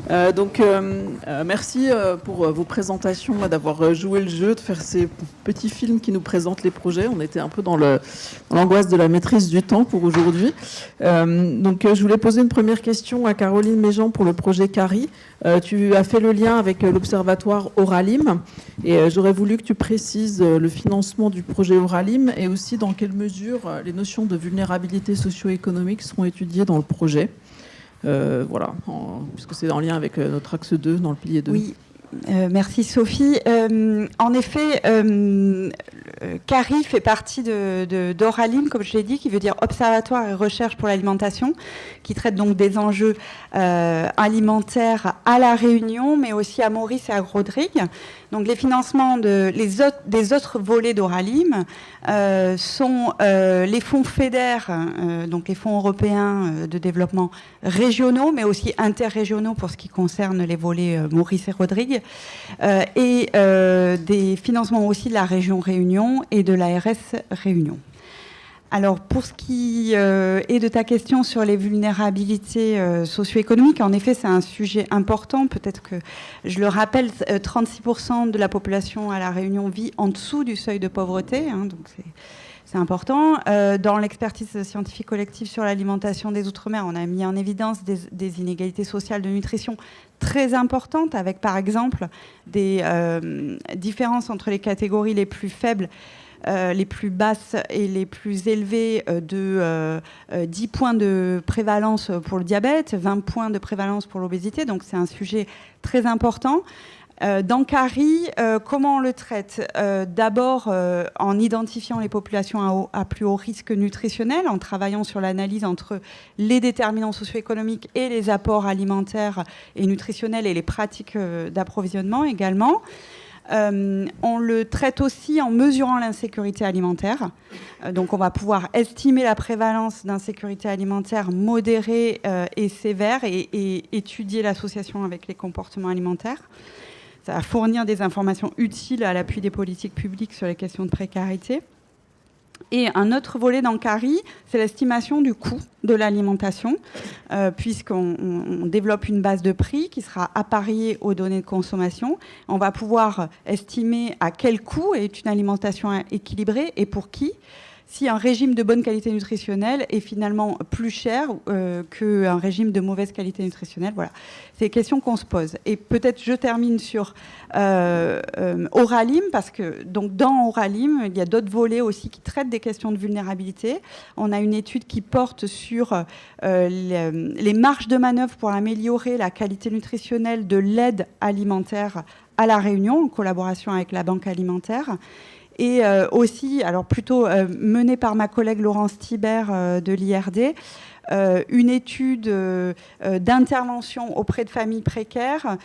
Merci pour vos présentations, d'avoir joué le jeu, de faire ces petits films qui nous présentent les projets. On était un peu dans l'angoisse de la maîtrise du temps pour aujourd'hui. Je voulais poser une première question à Caroline Méjean pour le projet CARI. Tu as fait le lien avec l'observatoire Auralim et j'aurais voulu que tu précises le financement du projet Auralim et aussi dans quelle mesure les notions de vulnérabilité socio-économique seront étudiées dans le projet. Puisque c'est en lien avec notre axe 2, dans le pilier 2. Oui, merci Sophie. En effet, CARI fait partie d'Auralim, comme je l'ai dit, qui veut dire Observatoire et Recherche pour l'Alimentation, qui traite donc des enjeux alimentaires à La Réunion, mais aussi à Maurice et à Rodrigue. Donc les financements des autres volets d'Auralim sont les fonds FEDER, donc les fonds européens de développement régionaux, mais aussi interrégionaux pour ce qui concerne les volets Maurice et Rodrigue, et des financements aussi de la région Réunion et de l'ARS Réunion. Alors, pour ce qui est de ta question sur les vulnérabilités socio-économiques, en effet, c'est un sujet important. Peut-être que je le rappelle, 36% de la population à La Réunion vit en dessous du seuil de pauvreté, hein, donc c'est important. Dans l'expertise scientifique collective sur l'alimentation des Outre-mer, on a mis en évidence des inégalités sociales de nutrition très importantes, avec par exemple des différences entre les catégories les plus faibles, les plus basses et les plus élevées de 10 points de prévalence pour le diabète, 20 points de prévalence pour l'obésité. Donc c'est un sujet très important. Dans CARI, comment on le traite ? D'abord en identifiant les populations à plus haut risque nutritionnel, en travaillant sur l'analyse entre les déterminants socio-économiques et les apports alimentaires et nutritionnels et les pratiques d'approvisionnement également. On le traite aussi en mesurant l'insécurité alimentaire. Donc on va pouvoir estimer la prévalence d'insécurité alimentaire modérée et sévère et étudier l'association avec les comportements alimentaires. Ça va fournir des informations utiles à l'appui des politiques publiques sur les questions de précarité. Et un autre volet dans CARI, c'est l'estimation du coût de l'alimentation, puisqu'on développe une base de prix qui sera appariée aux données de consommation. On va pouvoir estimer à quel coût est une alimentation équilibrée et pour qui. Si un régime de bonne qualité nutritionnelle est finalement plus cher qu'un régime de mauvaise qualité nutritionnelle. Voilà, c'est des questions qu'on se pose. Et peut-être je termine sur Auralim, parce que donc, dans Auralim, il y a d'autres volets aussi qui traitent des questions de vulnérabilité. On a une étude qui porte sur les marges de manœuvre pour améliorer la qualité nutritionnelle de l'aide alimentaire à La Réunion, en collaboration avec la Banque alimentaire. Et aussi, alors plutôt menée par ma collègue Laurence Thibert de l'IRD, une étude d'intervention auprès de familles précaires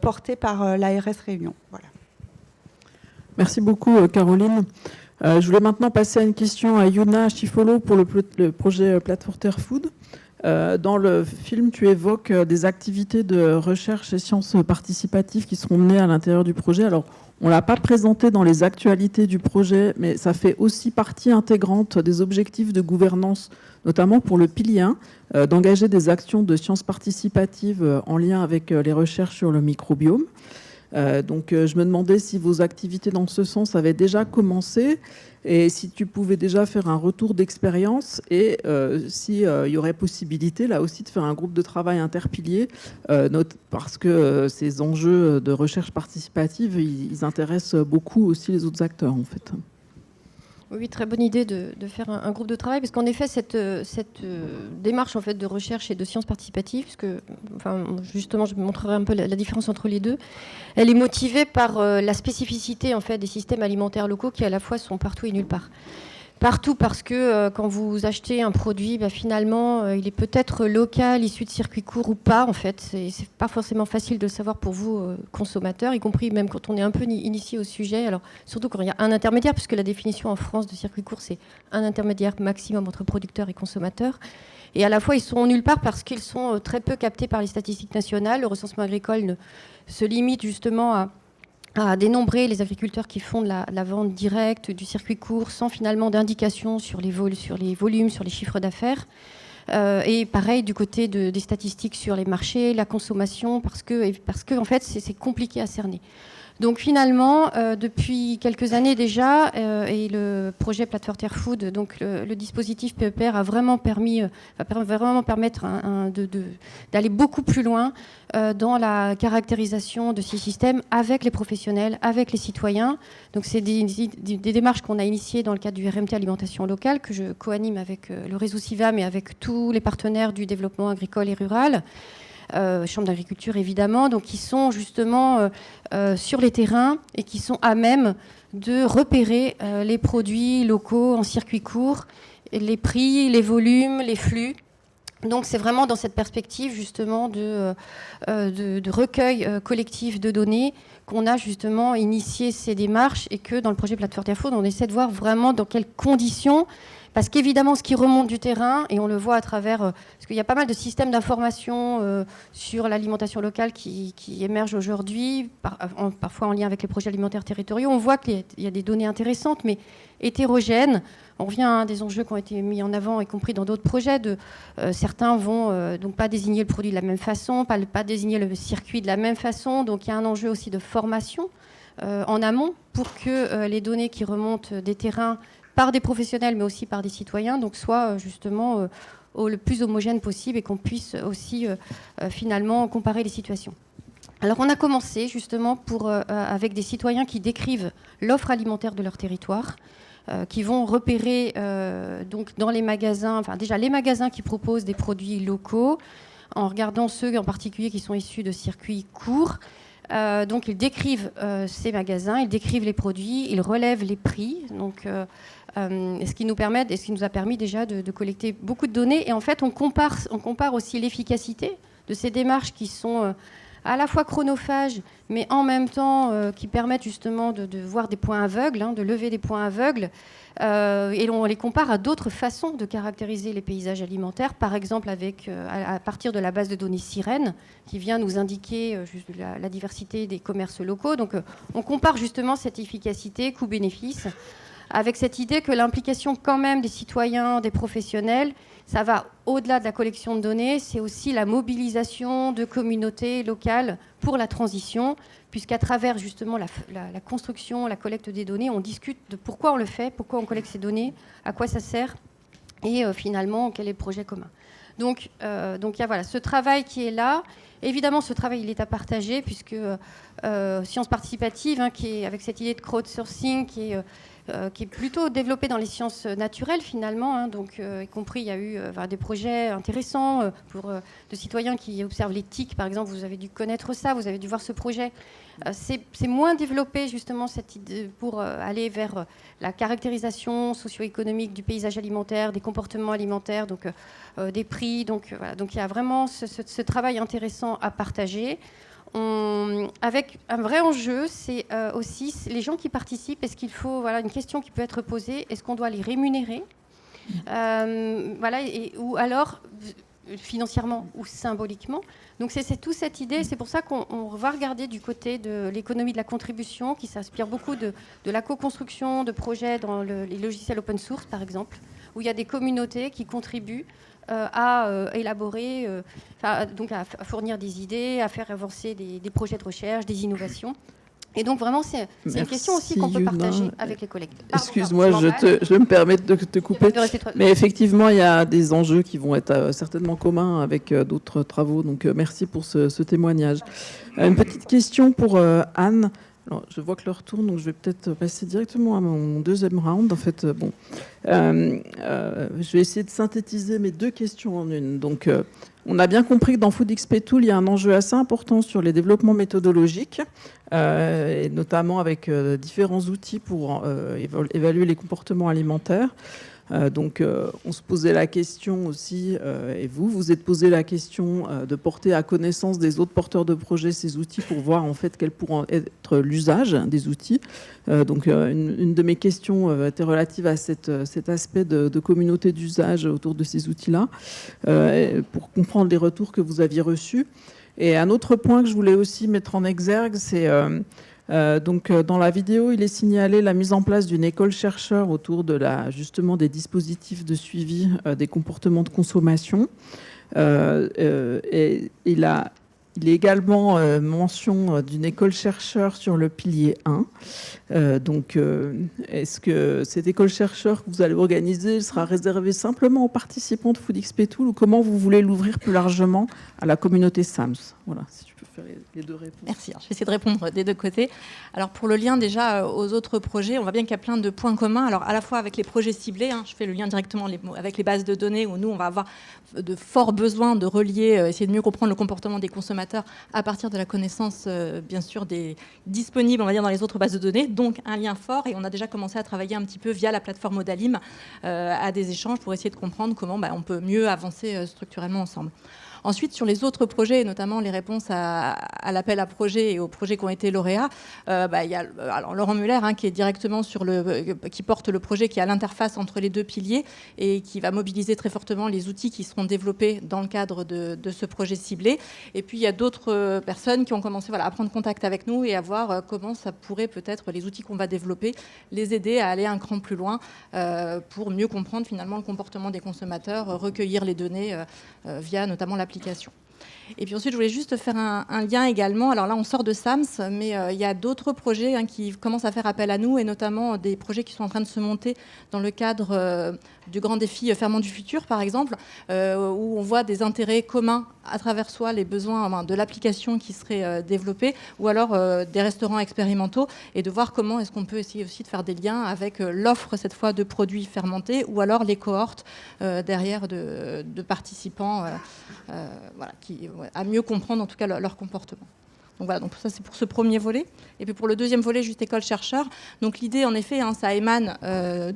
portée par l'ARS Réunion. Voilà. Merci beaucoup, Caroline. Je voulais maintenant passer à une question à Yuna Chifolo pour le projet Platforter Food. Dans le film, tu évoques des activités de recherche et sciences participatives qui seront menées à l'intérieur du projet. Alors, on ne l'a pas présenté dans les actualités du projet, mais ça fait aussi partie intégrante des objectifs de gouvernance, notamment pour le pilier 1, d'engager des actions de sciences participatives en lien avec les recherches sur le microbiome. Je me demandais si vos activités dans ce sens avaient déjà commencé et si tu pouvais déjà faire un retour d'expérience et s'il y aurait possibilité là aussi de faire un groupe de travail interpilier parce que ces enjeux de recherche participative, ils intéressent beaucoup aussi les autres acteurs en fait. Oui, très bonne idée de faire un groupe de travail, parce qu'en effet, cette démarche en fait, de recherche et de sciences participatives, justement, je montrerai un peu la différence entre les deux, elle est motivée par la spécificité en fait, des systèmes alimentaires locaux qui, à la fois, sont partout et nulle part. Partout parce que quand vous achetez un produit, finalement, il est peut-être local, issu de circuits courts ou pas, en fait. C'est pas forcément facile de le savoir pour vous, consommateurs, y compris même quand on est un peu initié au sujet. Alors, surtout quand il y a un intermédiaire, puisque la définition en France de circuit court, c'est un intermédiaire maximum entre producteurs et consommateurs. Et à la fois, ils sont nulle part parce qu'ils sont très peu captés par les statistiques nationales. Le recensement agricole se limite justement à dénombrer les agriculteurs qui font de la vente directe, du circuit court, sans finalement d'indication sur les volumes, sur les chiffres d'affaires. Et pareil du côté des statistiques sur les marchés, la consommation, parce que en fait, c'est compliqué à cerner. Donc finalement, depuis quelques années déjà, et le projet Platforter Food, donc le dispositif PEPR va vraiment permettre d'aller beaucoup plus loin dans la caractérisation de ces systèmes avec les professionnels, avec les citoyens. Donc c'est des démarches qu'on a initiées dans le cadre du RMT Alimentation Locale, que je co-anime avec le réseau CIVAM et avec tous les partenaires du développement agricole et rural. Chambre d'agriculture évidemment, donc qui sont justement sur les terrains et qui sont à même de repérer les produits locaux en circuit court, les prix, les volumes, les flux. Donc c'est vraiment dans cette perspective justement de recueil collectif de données qu'on a justement initié ces démarches et que dans le projet Platforter Food, on essaie de voir vraiment dans quelles conditions. Parce qu'évidemment, ce qui remonte du terrain, et on le voit à travers... parce qu'il y a pas mal de systèmes d'information sur l'alimentation locale qui émergent aujourd'hui, parfois en lien avec les projets alimentaires territoriaux. On voit qu'il y a des données intéressantes, mais hétérogènes. On revient à des enjeux qui ont été mis en avant, y compris dans d'autres projets. Certains vont donc pas désigner le produit de la même façon, pas désigner le circuit de la même façon. Donc il y a un enjeu aussi de formation en amont pour que les données qui remontent des terrains par des professionnels, mais aussi par des citoyens, donc soit justement le plus homogène possible et qu'on puisse aussi finalement comparer les situations. Alors on a commencé justement avec des citoyens qui décrivent l'offre alimentaire de leur territoire, qui vont repérer donc dans les magasins, enfin déjà les magasins qui proposent des produits locaux, en regardant ceux en particulier qui sont issus de circuits courts. Donc ils décrivent ces magasins, ils décrivent les produits, ils relèvent les prix. Donc ce qui nous a permis déjà de collecter beaucoup de données. Et en fait, on compare aussi l'efficacité de ces démarches qui sont à la fois chronophages, mais en même temps qui permettent justement de voir des points aveugles, de lever des points aveugles. Et on les compare à d'autres façons de caractériser les paysages alimentaires, par exemple à partir de la base de données Sirène, qui vient nous indiquer la diversité des commerces locaux. Donc on compare justement cette efficacité coût-bénéfice avec cette idée que l'implication quand même des citoyens, des professionnels, ça va au-delà de la collection de données, c'est aussi la mobilisation de communautés locales pour la transition, puisqu'à travers justement la construction, la collecte des données, on discute de pourquoi on le fait, pourquoi on collecte ces données, à quoi ça sert, et finalement, quel est le projet commun. Donc il y a ce travail qui est là. Évidemment, ce travail, il est à partager, puisque sciences participatives, qui est avec cette idée de crowdsourcing, qui est plutôt développée dans les sciences naturelles, finalement. Donc, y compris, il y a eu des projets intéressants de citoyens qui observent les tiques, par exemple. Vous avez dû connaître ça, vous avez dû voir ce projet. C'est moins développé, justement, cette idée pour aller vers la caractérisation socio-économique du paysage alimentaire, des comportements alimentaires, donc des prix. Donc il y a vraiment ce travail intéressant à partager. Avec un vrai enjeu, c'est aussi les gens qui participent. Est-ce qu'il faut, une question qui peut être posée, est-ce qu'on doit les rémunérer, ou alors financièrement ou symboliquement. Donc c'est toute cette idée. C'est pour ça qu'on va regarder du côté de l'économie de la contribution, qui s'inspire beaucoup de la co-construction de projets dans les logiciels open source, par exemple, où il y a des communautés qui contribuent à élaborer, donc à fournir des idées, à faire avancer des projets de recherche, des innovations. Et donc vraiment, c'est une question aussi qu'on peut partager avec les collègues. Excuse-moi, je me permets de te couper. Mais effectivement, il y a des enjeux qui vont être certainement communs avec d'autres travaux. Donc merci pour ce témoignage. Une petite question pour Anne. Alors, je vois que l'heure tourne, donc je vais peut-être passer directement à mon deuxième round. En fait, je vais essayer de synthétiser mes deux questions en une. Donc, on a bien compris que dans FoodXP Tool, il y a un enjeu assez important sur les développements méthodologiques, et notamment avec différents outils pour évaluer les comportements alimentaires. Donc, on se posait la question aussi, et vous êtes posé la question de porter à connaissance des autres porteurs de projets ces outils pour voir en fait quel pourrait être l'usage des outils. Donc, une de mes questions était relative à cet aspect de communauté d'usage autour de ces outils-là, pour comprendre les retours que vous aviez reçus. Et un autre point que je voulais aussi mettre en exergue, c'est Donc, dans la vidéo, il est signalé la mise en place d'une école chercheur autour de justement des dispositifs de suivi des comportements de consommation. Et il est également mention d'une école chercheur sur le pilier 1. Donc, est-ce que cette école chercheur que vous allez organiser sera réservée simplement aux participants de FoodXP Tool, ou comment vous voulez l'ouvrir plus largement à la communauté SAMS? Voilà, si tu peux faire les deux réponses. Merci. Alors, je vais essayer de répondre des deux côtés. Alors, pour le lien déjà aux autres projets, on voit bien qu'il y a plein de points communs. Alors, à la fois avec les projets ciblés, je fais le lien directement avec les bases de données, où nous, on va avoir de forts besoins de relier, essayer de mieux comprendre le comportement des consommateurs à partir de la connaissance, bien sûr, des disponibles, on va dire, dans les autres bases de données. Donc, un lien fort. Et on a déjà commencé à travailler un petit peu via la plateforme Odalim à des échanges pour essayer de comprendre comment on peut mieux avancer structurellement ensemble. Ensuite, sur les autres projets, et notamment les réponses à l'appel à projets et aux projets qui ont été lauréats, il y a alors, Laurent Muller qui est directement qui porte le projet qui est à l'interface entre les deux piliers et qui va mobiliser très fortement les outils qui seront développés dans le cadre de ce projet ciblé. Et puis, il y a d'autres personnes qui ont commencé à prendre contact avec nous et à voir comment ça pourrait peut-être, les outils qu'on va développer, les aider à aller un cran plus loin pour mieux comprendre finalement le comportement des consommateurs, recueillir les données via notamment l'application. Et puis ensuite, je voulais juste faire un lien également. Alors là, on sort de SAMS, mais il y a d'autres projets qui commencent à faire appel à nous, et notamment des projets qui sont en train de se monter dans le cadre du grand défi Ferments du futur, par exemple, où on voit des intérêts communs à travers soi, les besoins de l'application qui serait développée, ou alors des restaurants expérimentaux, et de voir comment est-ce qu'on peut essayer aussi de faire des liens avec l'offre, cette fois, de produits fermentés, ou alors les cohortes derrière de participants à mieux comprendre en tout cas leur comportement. Donc voilà, donc ça c'est pour ce premier volet. Et puis pour le deuxième volet, juste école chercheur. Donc l'idée en effet, ça émane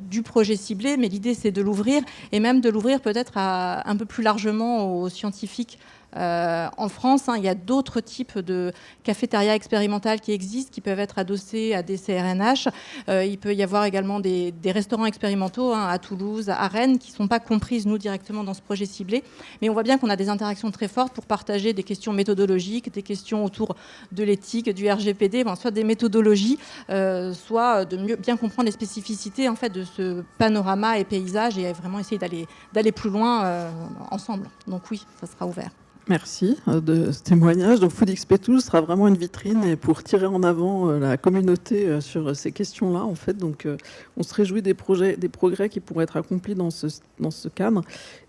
du projet ciblé, mais l'idée c'est de l'ouvrir, et même de l'ouvrir peut-être un peu plus largement aux scientifiques. En France, il y a d'autres types de cafétérias expérimentales qui existent, qui peuvent être adossés à des CRNH. Il peut y avoir également des restaurants expérimentaux à Toulouse, à Rennes, qui ne sont pas comprises, nous, directement dans ce projet ciblé. Mais on voit bien qu'on a des interactions très fortes pour partager des questions méthodologiques, des questions autour de l'éthique, du RGPD, soit des méthodologies, soit de bien comprendre les spécificités en fait, de ce panorama et paysage, et vraiment essayer d'aller plus loin ensemble. Donc oui, ça sera ouvert. Merci de ce témoignage. Donc FoodXP Tool sera vraiment une vitrine pour tirer en avant la communauté sur ces questions-là. En fait, donc on se réjouit des progrès qui pourraient être accomplis dans ce cadre.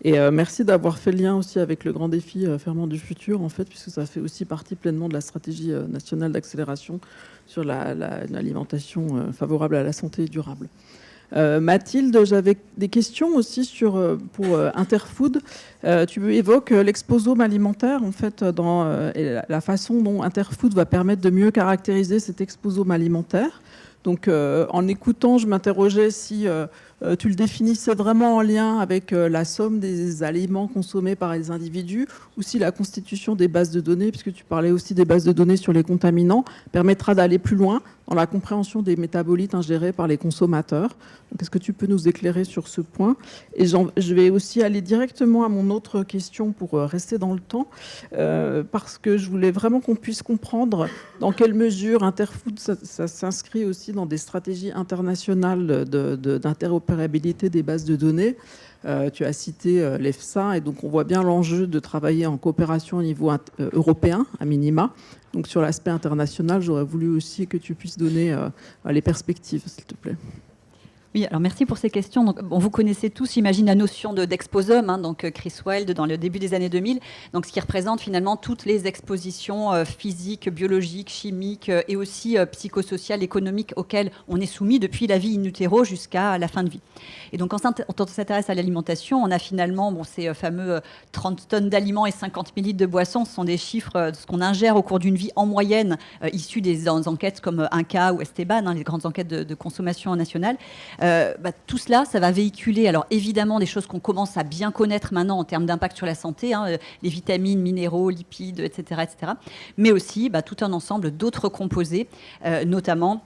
Et merci d'avoir fait le lien aussi avec le grand défi Ferments du futur, en fait, puisque ça fait aussi partie pleinement de la stratégie nationale d'accélération sur l'alimentation favorable à la santé et durable. Mathilde, j'avais des questions aussi pour Interfood. Tu évoques l'exposome alimentaire, en fait, dans la façon dont Interfood va permettre de mieux caractériser cet exposome alimentaire. Donc, en écoutant, je m'interrogeais si tu le définissais vraiment en lien avec la somme des aliments consommés par les individus, ou si la constitution des bases de données, puisque tu parlais aussi des bases de données sur les contaminants, permettra d'aller plus loin dans la compréhension des métabolites ingérés par les consommateurs. Donc, est-ce que tu peux nous éclairer sur ce point? Et je vais aussi aller directement à mon autre question pour rester dans le temps, parce que je voulais vraiment qu'on puisse comprendre dans quelle mesure Interfood ça s'inscrit aussi dans des stratégies internationales d'interopérabilité des bases de données. Tu as cité l'EFSA, et donc on voit bien l'enjeu de travailler en coopération au niveau européen, à minima. Donc sur l'aspect international, j'aurais voulu aussi que tu puisses donner les perspectives, s'il te plaît. Oui, alors merci pour ces questions. Donc, vous connaissez tous, j'imagine, la notion d'exposome, donc Chris Wilde dans le début des années 2000, donc ce qui représente finalement toutes les expositions physiques, biologiques, chimiques et aussi psychosociales, économiques auxquelles on est soumis depuis la vie in utero jusqu'à la fin de vie. Et donc quand on s'intéresse à l'alimentation, on a finalement ces fameux 30 tonnes d'aliments et 50 000 litres de boissons. Ce sont des chiffres de ce qu'on ingère au cours d'une vie en moyenne, issus des enquêtes comme INCA ou Esteban, les grandes enquêtes de consommation nationale. Tout cela, ça va véhiculer, alors évidemment, des choses qu'on commence à bien connaître maintenant en termes d'impact sur la santé, les vitamines, minéraux, lipides, etc., mais aussi tout un ensemble d'autres composés, notamment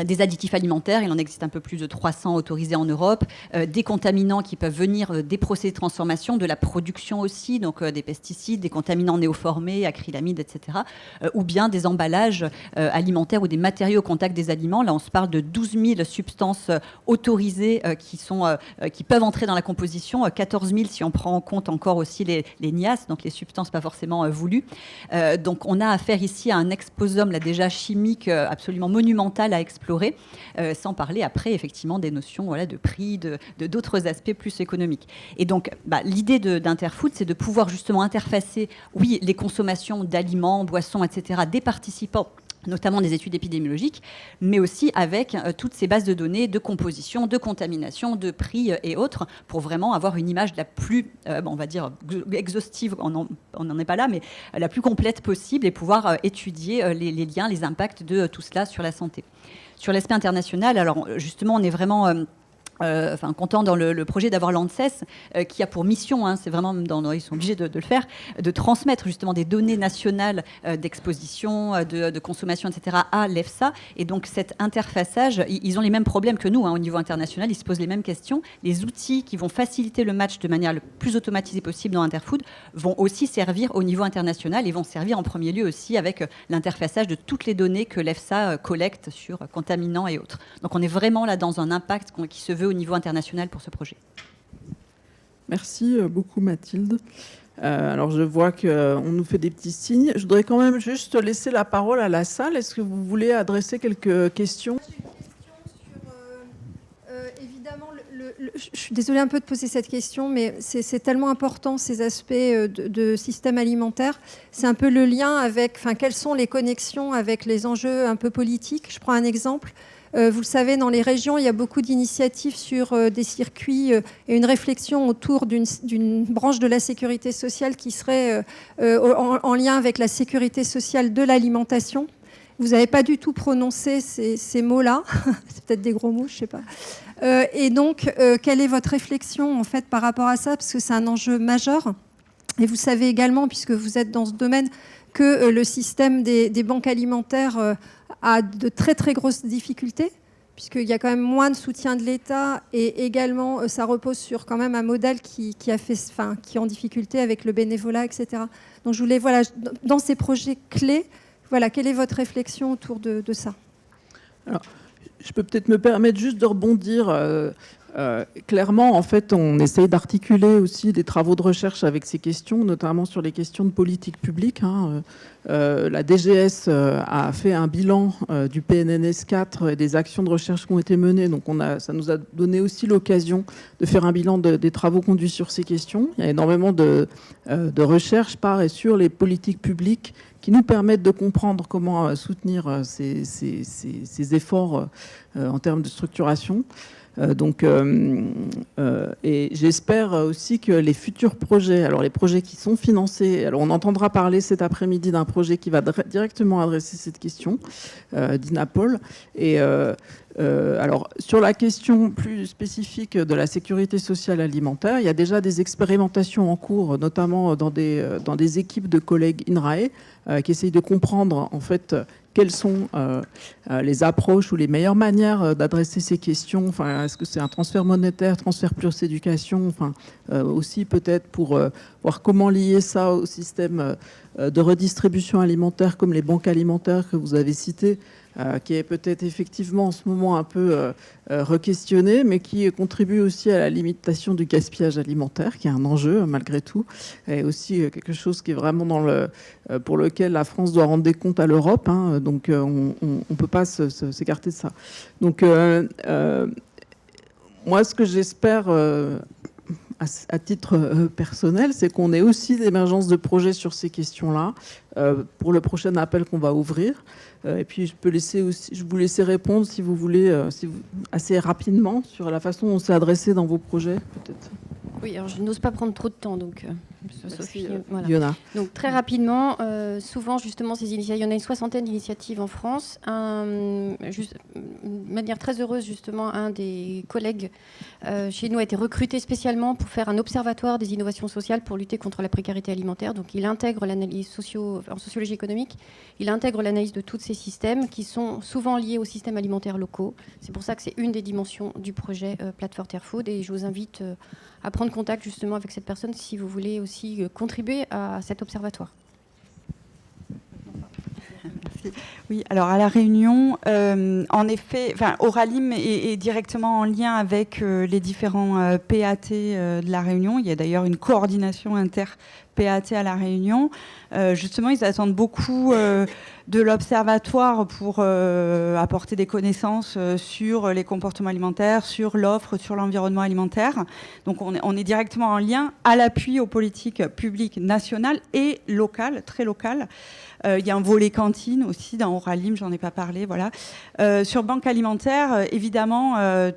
des additifs alimentaires, il en existe un peu plus de 300 autorisés en Europe, des contaminants qui peuvent venir des procédés de transformation, de la production aussi, donc des pesticides, des contaminants néoformés, acrylamide, etc., ou bien des emballages alimentaires ou des matériaux au contact des aliments. Là, on se parle de 12 000 substances autorisées qui peuvent entrer dans la composition, 14 000 si on prend en compte encore aussi les NIAS, donc les substances pas forcément voulues. Donc on a affaire ici à un exposome là, déjà chimique absolument monumental à explorer, sans parler après effectivement des notions voilà, de prix, d'autres aspects plus économiques. Et donc l'idée d'Interfood, c'est de pouvoir justement interfacer, oui, les consommations d'aliments, boissons, etc., des participants, notamment des études épidémiologiques, mais aussi avec toutes ces bases de données de composition, de contamination, de prix et autres, pour vraiment avoir une image la plus, on va dire, exhaustive, on n'en est pas là, mais la plus complète possible, et pouvoir étudier les liens, les impacts de tout cela sur la santé. Sur l'aspect international, alors justement, on est vraiment... content dans le projet d'avoir l'ANSES qui a pour mission, c'est vraiment, ils sont obligés de le faire, de transmettre justement des données nationales d'exposition, de consommation, etc. à l'EFSA. Et donc cet interfaçage, ils ont les mêmes problèmes que nous au niveau international, ils se posent les mêmes questions. Les outils qui vont faciliter le match de manière le plus automatisée possible dans Interfood vont aussi servir au niveau international et vont servir en premier lieu aussi avec l'interfaçage de toutes les données que l'EFSA collecte sur contaminants et autres. Donc on est vraiment là dans un impact qui se veut au niveau international pour ce projet. Merci beaucoup Mathilde. Alors je vois qu'on nous fait des petits signes. Je voudrais quand même juste laisser la parole à la salle. Est-ce que vous voulez adresser quelques questions ? J'ai une question sur, évidemment, je suis désolée un peu de poser cette question, mais c'est tellement important ces aspects de système alimentaire. C'est un peu le lien avec, quelles sont les connexions avec les enjeux un peu politiques. Je prends un exemple. Vous le savez, dans les régions, il y a beaucoup d'initiatives sur des circuits et une réflexion autour d'une branche de la sécurité sociale qui serait en lien avec la sécurité sociale de l'alimentation. Vous n'avez pas du tout prononcé ces mots-là. C'est peut-être des gros mots, je ne sais pas. Et donc, quelle est votre réflexion en fait, par rapport à ça ? Parce que c'est un enjeu majeur. Et vous savez également, puisque vous êtes dans ce domaine, que le système des banques alimentaires a de très très grosses difficultés, puisqu'il y a quand même moins de soutien de l'État, et également ça repose sur quand même un modèle qui est en difficulté avec le bénévolat, etc. Donc je voulais, dans ces projets clés, quelle est votre réflexion autour de ça ? Alors, je peux peut-être me permettre juste de rebondir. Clairement, en fait, on essaye d'articuler aussi des travaux de recherche avec ces questions, notamment sur les questions de politique publique. La DGS a fait un bilan du PNNS 4 et des actions de recherche qui ont été menées. Donc, ça nous a donné aussi l'occasion de faire un bilan des travaux conduits sur ces questions. Il y a énormément de recherches par et sur les politiques publiques qui nous permettent de comprendre comment soutenir ces efforts en termes de structuration. Et j'espère aussi que les futurs projets, alors les projets qui sont financés, alors on entendra parler cet après-midi d'un projet qui va directement adresser cette question, d'INAPOL. Et alors sur la question plus spécifique de la sécurité sociale alimentaire, il y a déjà des expérimentations en cours, notamment dans des équipes de collègues INRAE qui essayent de comprendre en fait quelles sont les approches ou les meilleures manières d'adresser ces questions. Est-ce que c'est un transfert monétaire, transfert plus éducation, aussi peut-être pour voir comment lier ça au système de redistribution alimentaire comme les banques alimentaires que vous avez citées, qui est peut-être effectivement en ce moment un peu re-questionné, mais qui contribue aussi à la limitation du gaspillage alimentaire, qui est un enjeu malgré tout, et aussi quelque chose qui est vraiment pour lequel la France doit rendre des comptes à l'Europe. Donc on ne peut pas s'écarter de ça. Donc moi, ce que j'espère à titre personnel, c'est qu'on ait aussi l'émergence de projets sur ces questions-là pour le prochain appel qu'on va ouvrir. Et puis je vous laisser répondre si vous voulez, assez rapidement sur la façon dont c'est adressé dans vos projets, peut-être. Oui, alors je n'ose pas prendre trop de temps, donc Sophie, Merci, voilà. Yona. Donc très rapidement, souvent justement ces initiatives, il y en a une 60aine d'initiatives en France. De manière très heureuse justement, un des collègues chez nous a été recruté spécialement pour faire un observatoire des innovations sociales pour lutter contre la précarité alimentaire. Donc il intègre l'analyse en sociologie économique, il intègre l'analyse de tous ces systèmes qui sont souvent liés aux systèmes alimentaires locaux. C'est pour ça que c'est une des dimensions du projet Platforter Food, et je vous invite à prendre contact justement avec cette personne si vous voulez aussi contribuer à cet observatoire. Merci. Oui, alors à La Réunion, en effet, Oralim est directement en lien avec les différents PAT de La Réunion. Il y a d'ailleurs une coordination inter-PAT à La Réunion. Justement, ils attendent beaucoup de l'observatoire pour apporter des connaissances sur les comportements alimentaires, sur l'offre, sur l'environnement alimentaire. Donc on est directement en lien à l'appui aux politiques publiques nationales et locales, très locales. Il y a un volet cantine aussi dans Oralim, j'en ai pas parlé. Voilà. Sur banque alimentaire, évidemment, la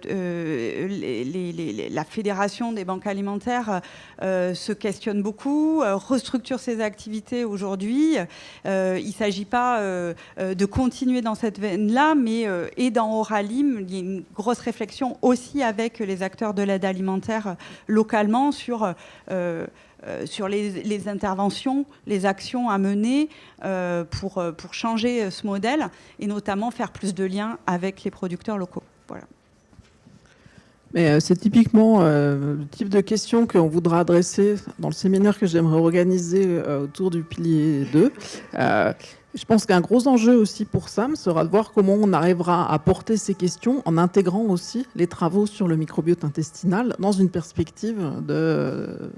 fédération des banques alimentaires se questionne beaucoup, restructure ses activités aujourd'hui. Il ne s'agit pas de continuer dans cette veine-là, mais et dans Oralim, il y a une grosse réflexion aussi avec les acteurs de l'aide alimentaire localement sur les interventions, les actions à mener pour changer ce modèle et notamment faire plus de liens avec les producteurs locaux. Voilà. Mais c'est typiquement le type de questions qu'on voudra adresser dans le séminaire que j'aimerais organiser autour du pilier 2. Je pense qu'un gros enjeu aussi pour Sam sera de voir comment on arrivera à porter ces questions en intégrant aussi les travaux sur le microbiote intestinal dans une perspective de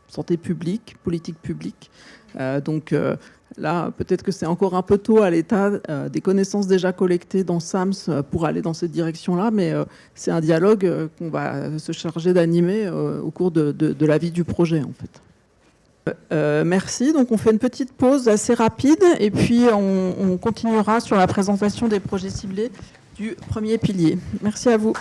santé publique, politique publique. Donc là, peut-être que c'est encore un peu tôt à l'état des connaissances déjà collectées dans SAMS pour aller dans cette direction-là, mais c'est un dialogue qu'on va se charger d'animer au cours de la vie du projet, en fait. Merci. Donc on fait une petite pause assez rapide et puis on continuera sur la présentation des projets ciblés du premier pilier. Merci à vous.